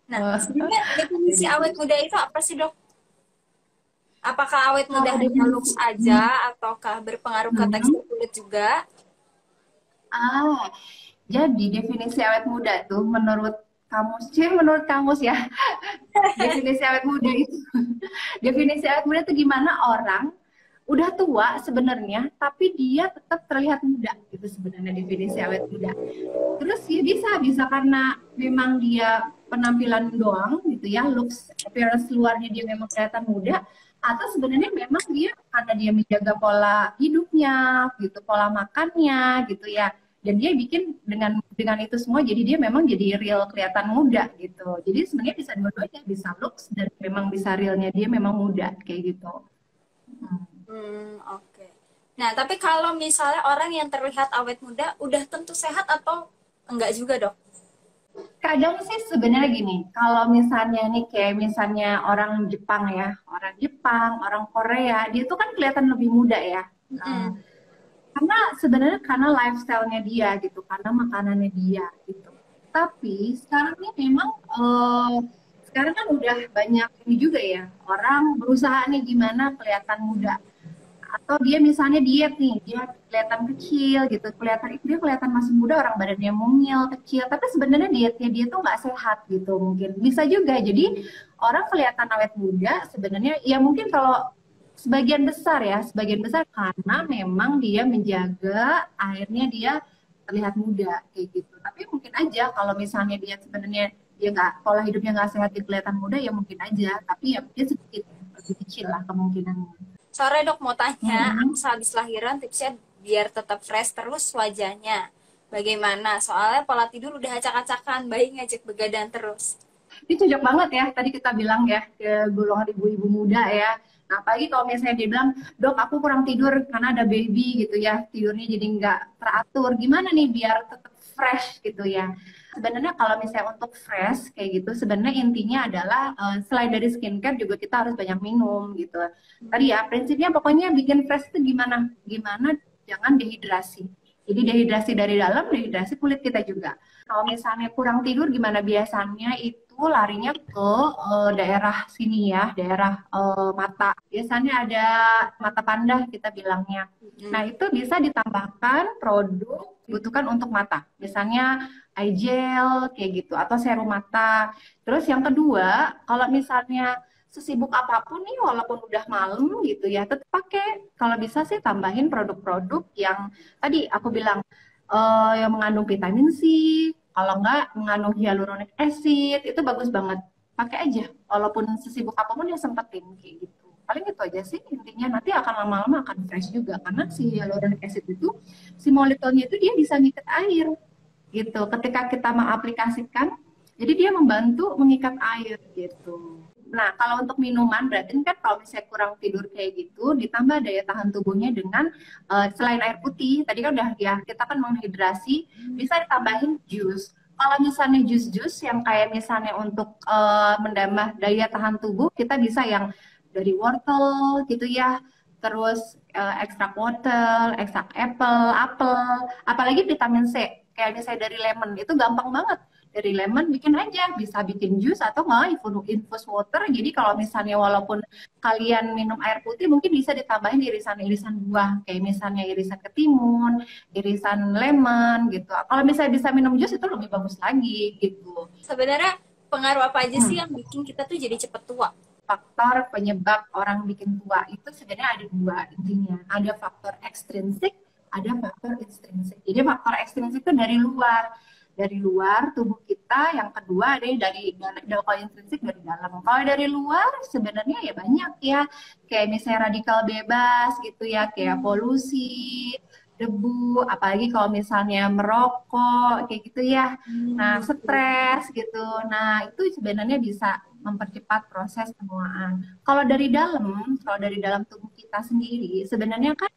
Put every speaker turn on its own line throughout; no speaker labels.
Nah, sebenarnya definisi
Jadi,
awet muda itu apa sih, Dok? Apakah awet muda
kalau
hanya looks
definisi,
aja, ataukah berpengaruh ke tekstur kulit juga?
ah, jadi definisi awet muda tuh menurut kamus ya, definisi awet muda itu, definisi awet muda itu gimana orang udah tua sebenarnya, tapi dia tetap terlihat muda, itu sebenarnya definisi awet muda. Terus ya bisa karena memang dia penampilan doang gitu ya, looks appearance luarnya dia memang kelihatan muda, atau sebenarnya memang dia karena dia menjaga pola hidupnya gitu, pola makannya gitu ya. Dan dia bikin dengan itu semua jadi dia memang jadi real kelihatan muda gitu. Jadi sebenarnya bisa dua-duanya, bisa looks dan memang bisa realnya dia memang muda kayak gitu. Hmm.
Oke. Nah, tapi kalau misalnya orang yang terlihat awet muda, udah tentu sehat atau enggak juga, Dok?
Kadang sih sebenarnya gini, kalau misalnya nih kayak misalnya orang Jepang ya, orang Jepang, orang Korea, dia tuh kan kelihatan lebih muda ya. Nah,
Mm-mm.
karena sebenarnya karena lifestyle-nya dia gitu, karena makanannya dia gitu. Tapi sekarang nih memang sekarang kan udah banyak ini juga ya, orang berusaha nih gimana kelihatan muda atau dia misalnya diet nih, dia kelihatan kecil gitu, dia kelihatan masih muda, orang badannya mungil kecil, tapi sebenarnya dietnya dia tuh nggak sehat gitu, mungkin bisa juga jadi orang kelihatan awet muda sebenarnya ya mungkin kalau sebagian besar karena memang dia menjaga akhirnya dia terlihat muda kayak gitu, tapi mungkin aja kalau misalnya dia sebenarnya dia nggak pola hidupnya nggak sehat dia kelihatan muda ya mungkin aja, tapi ya mungkin sedikit lebih kecil lah kemungkinannya.
Sore, Dok, mau tanya, aku
Mm-mm.
sehabis lahiran tipsnya biar tetap fresh terus wajahnya. Bagaimana? Soalnya pola tidur udah acak-acakan, bayi ngajak begadang terus.
Ini cocok banget ya, tadi kita bilang ya, ke golongan ibu-ibu muda ya. Nah, apalagi kalau misalnya dia bilang, dok aku kurang tidur karena ada baby gitu ya, tidurnya jadi nggak teratur. Gimana nih biar tetap fresh gitu ya. Sebenarnya kalau misalnya untuk fresh kayak gitu, sebenarnya intinya adalah selain dari skincare juga kita harus banyak minum gitu. Tadi ya, prinsipnya pokoknya bikin fresh itu gimana? Gimana jangan dehidrasi. Jadi dehidrasi dari dalam, dehidrasi kulit kita juga. Kalau misalnya kurang tidur gimana biasanya itu larinya ke daerah sini ya, daerah mata. Biasanya ada mata panda kita bilangnya. Nah,
Mm-mm.
itu bisa ditambahkan produk dibutuhkan untuk mata. Misalnya eye gel kayak gitu atau serum mata. Terus yang kedua, kalau misalnya sesibuk apapun nih walaupun udah malam gitu ya, tetap pakai kalau bisa sih tambahin produk-produk yang tadi aku bilang yang mengandung vitamin C, kalau enggak mengandung hyaluronic acid, itu bagus banget. Pakai aja, walaupun sesibuk apapun ya sempetin kayak gitu. Paling itu aja sih intinya, nanti akan lama-lama akan fresh juga karena si hyaluronic acid itu si molekulnya itu dia bisa ngikat air gitu. Ketika kita mengaplikasikan, jadi dia membantu mengikat air gitu. Nah, kalau untuk minuman berarti kan kalau misalnya kurang tidur kayak gitu, ditambah daya tahan tubuhnya dengan selain air putih, tadi kan udah ya kita kan menghidrasi, bisa ditambahin jus. Kalau misalnya jus-jus yang kayak misalnya untuk menambah daya tahan tubuh, kita bisa yang dari wortel gitu ya, terus ekstrak wortel, ekstrak apel, apalagi vitamin C, kayak misalnya dari lemon, itu gampang banget. Dari lemon bikin aja, bisa bikin jus atau nggak infus water. Jadi kalau misalnya walaupun kalian minum air putih mungkin bisa ditambahin irisan-irisan buah kayak misalnya irisan ketimun, irisan lemon gitu. Kalau misalnya bisa minum jus itu lebih bagus lagi gitu.
Sebenarnya pengaruh apa aja sih
Hmm.
yang bikin kita tuh jadi cepet tua?
Faktor penyebab orang bikin tua itu sebenarnya ada dua intinya. Ada faktor ekstrinsik, ada faktor intrinsik. Jadi faktor ekstrinsik itu dari luar tubuh kita. Yang kedua ada yang dari kalau intrinsik dari dalam. Kalau dari luar sebenarnya ya banyak ya, kayak misalnya radikal bebas gitu ya, kayak polusi, debu, apalagi kalau misalnya merokok kayak gitu ya. Nah, stres gitu. Nah, itu sebenarnya bisa mempercepat proses penuaan. Kalau dari dalam tubuh kita sendiri, sebenarnya kan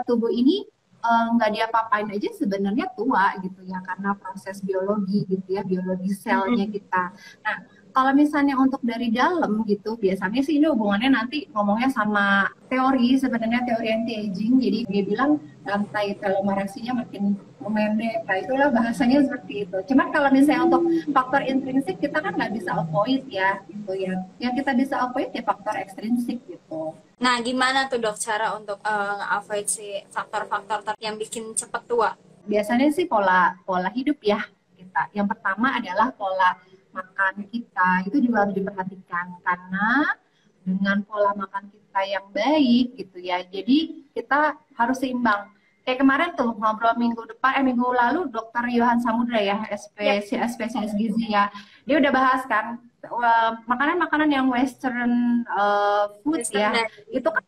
tubuh ini nggak diapa-apain aja sebenarnya tua gitu ya karena proses biologi gitu ya, biologi selnya
Mm-mm.
kita. Nah, Kalau misalnya untuk dari dalam gitu, biasanya sih ini hubungannya nanti ngomongnya sama teori, sebenarnya teori anti-aging. Jadi dia bilang rantai telomerasinya makin memendek. Nah itulah bahasanya seperti itu. Cuman kalau misalnya untuk faktor intrinsik kita kan nggak bisa avoid ya, gitu ya. Yang kita bisa avoid ya faktor ekstrinsik gitu.
Nah, gimana tuh dok cara untuk nge-avoid si faktor-faktor yang bikin cepet tua?
Biasanya sih pola pola hidup ya kita. Yang pertama adalah pola makan kita itu juga harus diperhatikan karena dengan pola makan kita yang baik gitu ya. Jadi kita harus seimbang. Kayak kemarin tuh ngobrol minggu lalu Dokter Yohan Samudra ya,
Ya,
spesialis gizi ya. Dia udah bahas kan makanan-makanan yang Western food
Western
ya,
diet.
itu kan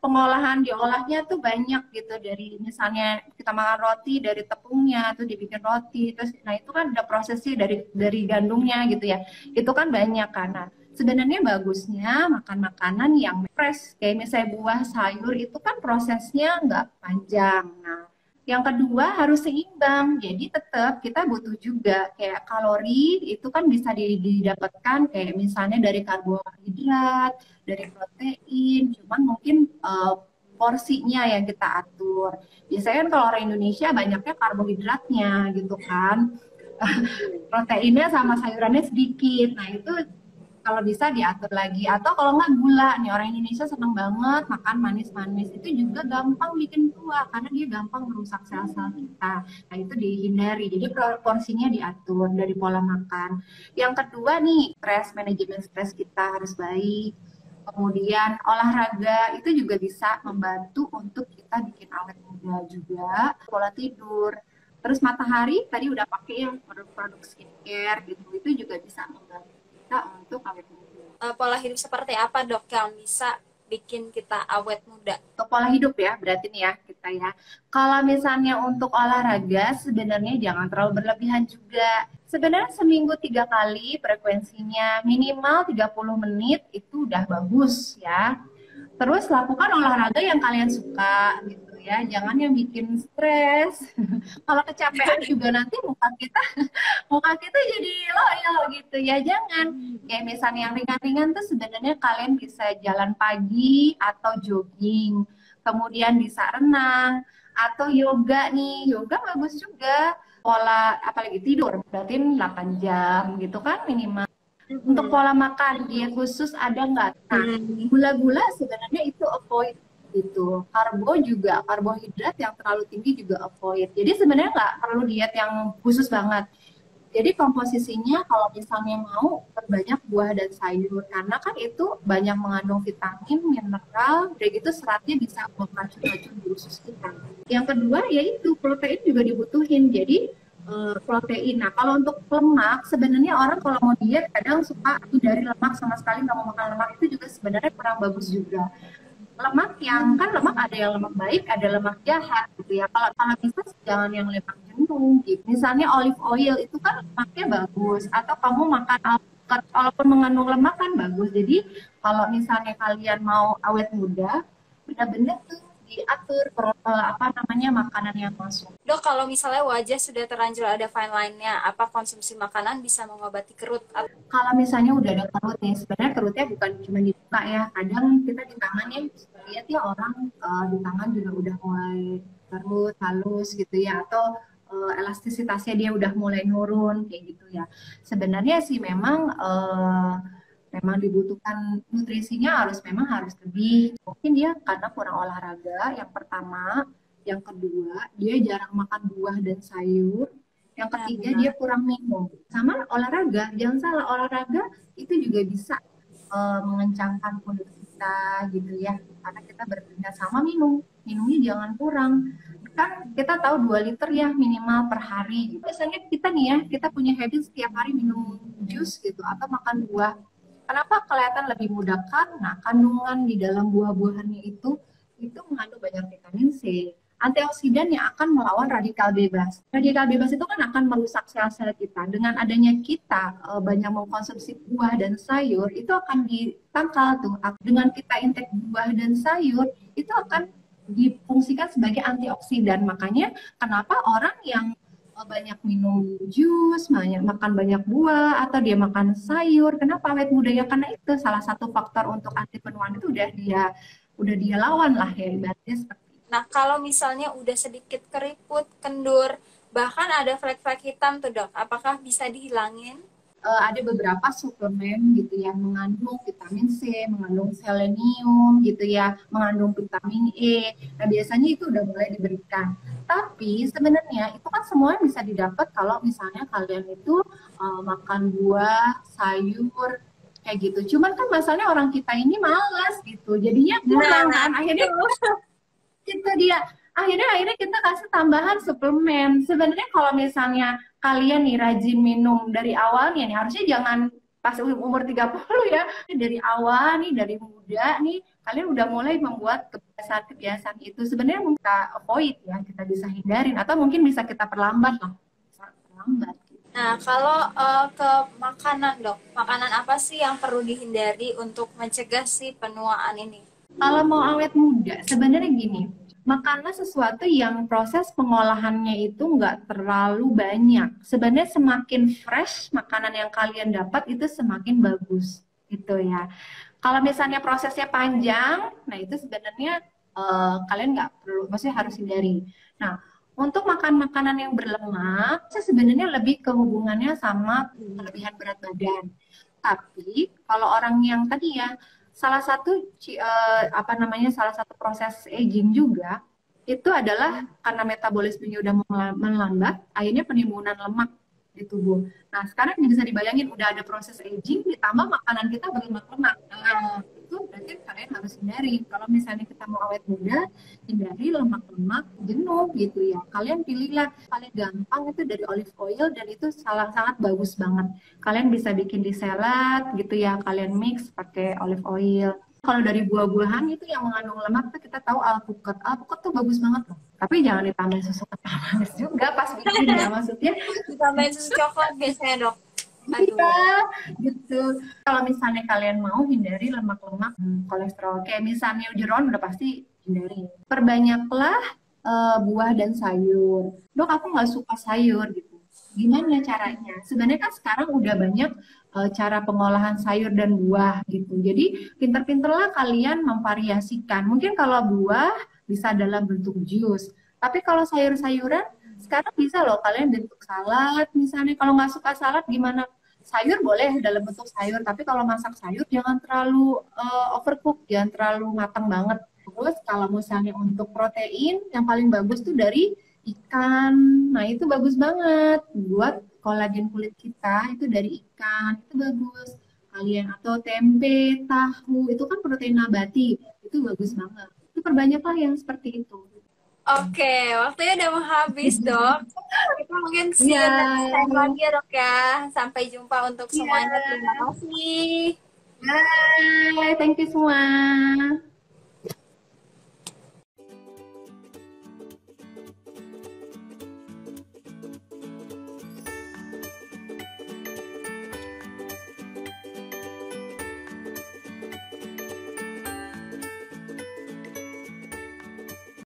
pengolahan diolahnya tuh banyak gitu dari misalnya kita makan roti dari tepungnya tuh dibikin roti terus nah itu kan ada prosesnya dari gandumnya gitu ya itu kan banyak karena sebenarnya bagusnya makan makanan yang fresh kayak misalnya buah sayur itu kan prosesnya nggak panjang. Nah yang kedua harus seimbang, jadi tetap kita butuh juga kayak kalori itu kan bisa didapatkan kayak misalnya dari karbohidrat, dari protein, cuman mungkin porsinya yang kita atur. Biasanya kan kalau orang Indonesia banyaknya karbohidratnya gitu kan, proteinnya sama sayurannya sedikit. Nah itu kalau bisa diatur lagi atau kalau nggak gula nih orang Indonesia seneng banget makan manis-manis itu juga gampang bikin tua karena dia gampang merusak sel-sel kita. Nah itu dihindari jadi porsinya diatur dari pola makan. Yang kedua nih manajemen stres kita harus baik. Kemudian olahraga itu juga bisa membantu untuk kita bikin awet muda juga. Pola tidur. Terus matahari tadi udah pakai yang produk-produk skincare gitu itu juga bisa membantu kita untuk awet muda.
Pola hidup seperti apa dok yang bisa bikin kita awet muda?
Untuk pola hidup ya, berarti nih ya kita ya. Kalau misalnya untuk olahraga, sebenarnya jangan terlalu berlebihan juga. Sebenarnya seminggu 3 kali frekuensinya minimal 30 menit itu udah bagus ya. Terus lakukan olahraga yang kalian suka gitu ya, jangan yang bikin stres. Kalau kecapean juga nanti muka kita jadi loyo gitu ya, jangan. Kayak misalnya yang ringan-ringan tuh sebenarnya kalian bisa jalan pagi atau jogging, kemudian bisa renang atau yoga nih, yoga bagus juga. Pola apalagi tidur, berarti 8 jam gitu kan minimal. Untuk pola makan, diet khusus ada nggak? Nah, gula-gula sebenarnya itu avoid gitu. Karbo juga, karbohidrat yang terlalu tinggi juga avoid. Jadi sebenarnya nggak perlu diet yang khusus banget. Jadi komposisinya kalau misalnya mau perbanyak buah dan sayur karena kan itu banyak mengandung vitamin, mineral, udah gitu seratnya bisa racun-racun di usus kita. Yang kedua yaitu protein juga dibutuhin. Jadi protein. Nah, kalau untuk lemak, sebenarnya orang kalau mau diet kadang suka dari lemak sama sekali nggak mau makan lemak itu juga sebenarnya kurang bagus juga. Lemak yang kan lemak ada yang lemak baik, ada lemak jahat gitu ya. Kalau kalau bisa jangan yang lemak jenuh gitu. Misalnya olive oil itu kan lemaknya bagus atau kamu makan alpukat walaupun mengandung lemak kan bagus. Jadi kalau misalnya kalian mau awet muda, benar-benar tuh diatur apa namanya makanan yang masuk.
Dok, kalau misalnya wajah sudah terlanjur ada fine line-nya, apa konsumsi makanan bisa mengobati kerut?
Kalau misalnya udah ada kerut nih, sebenarnya kerutnya bukan cuma di muka ya. Kadang kita di tangan ya, lihat ya orang di tangan juga udah mulai kerut, halus gitu ya. Atau elastisitasnya dia udah mulai nurun kayak gitu ya. Sebenarnya sih memang dibutuhkan nutrisinya memang harus lebih. Mungkin dia karena kurang olahraga, yang pertama. Yang kedua, dia jarang makan buah dan sayur. Yang ketiga, dia kurang minum. Sama olahraga, jangan salah, olahraga itu juga bisa mengencangkan kulit kita gitu ya. Karena kita berbeda sama minum. Minumnya jangan kurang. Kan kita tahu 2 liter ya minimal per hari. Biasanya kita nih ya, kita punya habit setiap hari minum jus gitu atau makan buah. Kenapa kelihatan lebih mudah? Karena kandungan di dalam buah-buahannya itu mengandung banyak vitamin C, antioksidan yang akan melawan radikal bebas. Radikal bebas itu kan akan merusak sel-sel kita. Dengan adanya kita banyak mengkonsumsi buah dan sayur, itu akan ditangkal tuh. Dengan kita intake buah dan sayur, itu akan difungsikan sebagai antioksidan. Makanya kenapa orang yang banyak minum jus, banyak makan banyak buah, atau dia makan sayur. Kenapa awet muda ya? Karena itu salah satu faktor untuk anti penuaan itu udah dia lawan lah ya ibaratnya seperti itu.
Nah, kalau misalnya udah sedikit keriput, kendur, bahkan ada flek-flek hitam tuh dok, apakah bisa dihilangin?
Ada beberapa suplemen gitu yang mengandung vitamin C, mengandung selenium gitu ya, mengandung vitamin E. Nah, biasanya itu udah mulai diberikan. Tapi sebenarnya itu kan semua bisa didapat kalau misalnya kalian itu makan buah, sayur, kayak gitu. Cuman kan masalahnya orang kita ini malas gitu. Jadinya kurang
Nah,
kan.
itu.
Akhirnya itu dia. Akhirnya kita kasih tambahan suplemen. Sebenarnya kalau misalnya kalian nih rajin minum dari awalnya nih, harusnya jangan pas umur 30 ya. Dari awal nih, dari muda nih, kalian udah mulai membuat kebiasaan-kebiasaan itu. Sebenarnya kita avoid ya, kita bisa hindarin. Atau mungkin bisa kita perlambat lah. Bisa perlambat.
Nah, kalau ke makanan dok, makanan apa sih yang perlu dihindari untuk mencegah si penuaan ini?
Kalau mau awet muda, sebenarnya gini, makanlah sesuatu yang proses pengolahannya itu nggak terlalu banyak. Sebenarnya semakin fresh makanan yang kalian dapat itu semakin bagus, gitu ya. Kalau misalnya prosesnya panjang, nah itu sebenarnya kalian nggak perlu, maksudnya harus hindari. Nah, untuk makan makanan yang berlemak, itu sebenarnya lebih ke hubungannya sama kelebihan berat badan. Tapi kalau orang yang tadi ya salah satu apa namanya salah satu proses aging juga itu adalah karena metabolismenya udah melambat, akhirnya penimbunan lemak di tubuh. Nah, sekarang bisa dibayangin udah ada proses aging ditambah makanan kita berlemak-lemak. Nah, itu berarti kalian harus hindari. Kalau misalnya kita mau awet muda, hindari lemak-lemak jenuh gitu ya. Kalian pilihlah paling gampang itu dari olive oil dan itu sangat bagus banget. Kalian bisa bikin di salad gitu ya, kalian mix pakai olive oil. Kalau dari buah-buahan itu yang mengandung lemak tuh kita tahu alpukat. Alpukat tuh bagus banget loh. Tapi jangan ditambahin susu kental manis juga pas bikin ya maksudnya.
Ditambahin susu coklat biasanya dok. Aduh.
Iya, gitu. Kalau misalnya kalian mau hindari lemak-lemak kolesterol, kayak misalnya jeroan udah pasti hindari. Perbanyaklah buah dan sayur. Dok, aku nggak suka sayur gitu. Gimana caranya? Sebenarnya kan sekarang udah banyak cara pengolahan sayur dan buah gitu. Jadi pinter-pinterlah kalian memvariasikan. Mungkin kalau buah bisa dalam bentuk jus. Tapi kalau sayur-sayuran sekarang bisa loh kalian bentuk salad. Misalnya kalau nggak suka salad gimana? Sayur boleh dalam bentuk sayur. Tapi kalau masak sayur jangan terlalu overcook, jangan terlalu matang banget. Terus kalau misalnya untuk protein yang paling bagus tuh dari ikan. Nah, itu bagus banget buat kolagen kulit kita itu dari ikan. Itu bagus. Kalian atau tempe, tahu, itu kan protein nabati. Itu bagus banget. Itu perbanyaklah yang seperti itu.
Oke, waktunya udah mau habis dok. Kita mungkin see
Iya,
you next time lagi ya dok ya. Sampai jumpa untuk
iya.
semuanya. Terima kasih.
Bye. Thank you semua.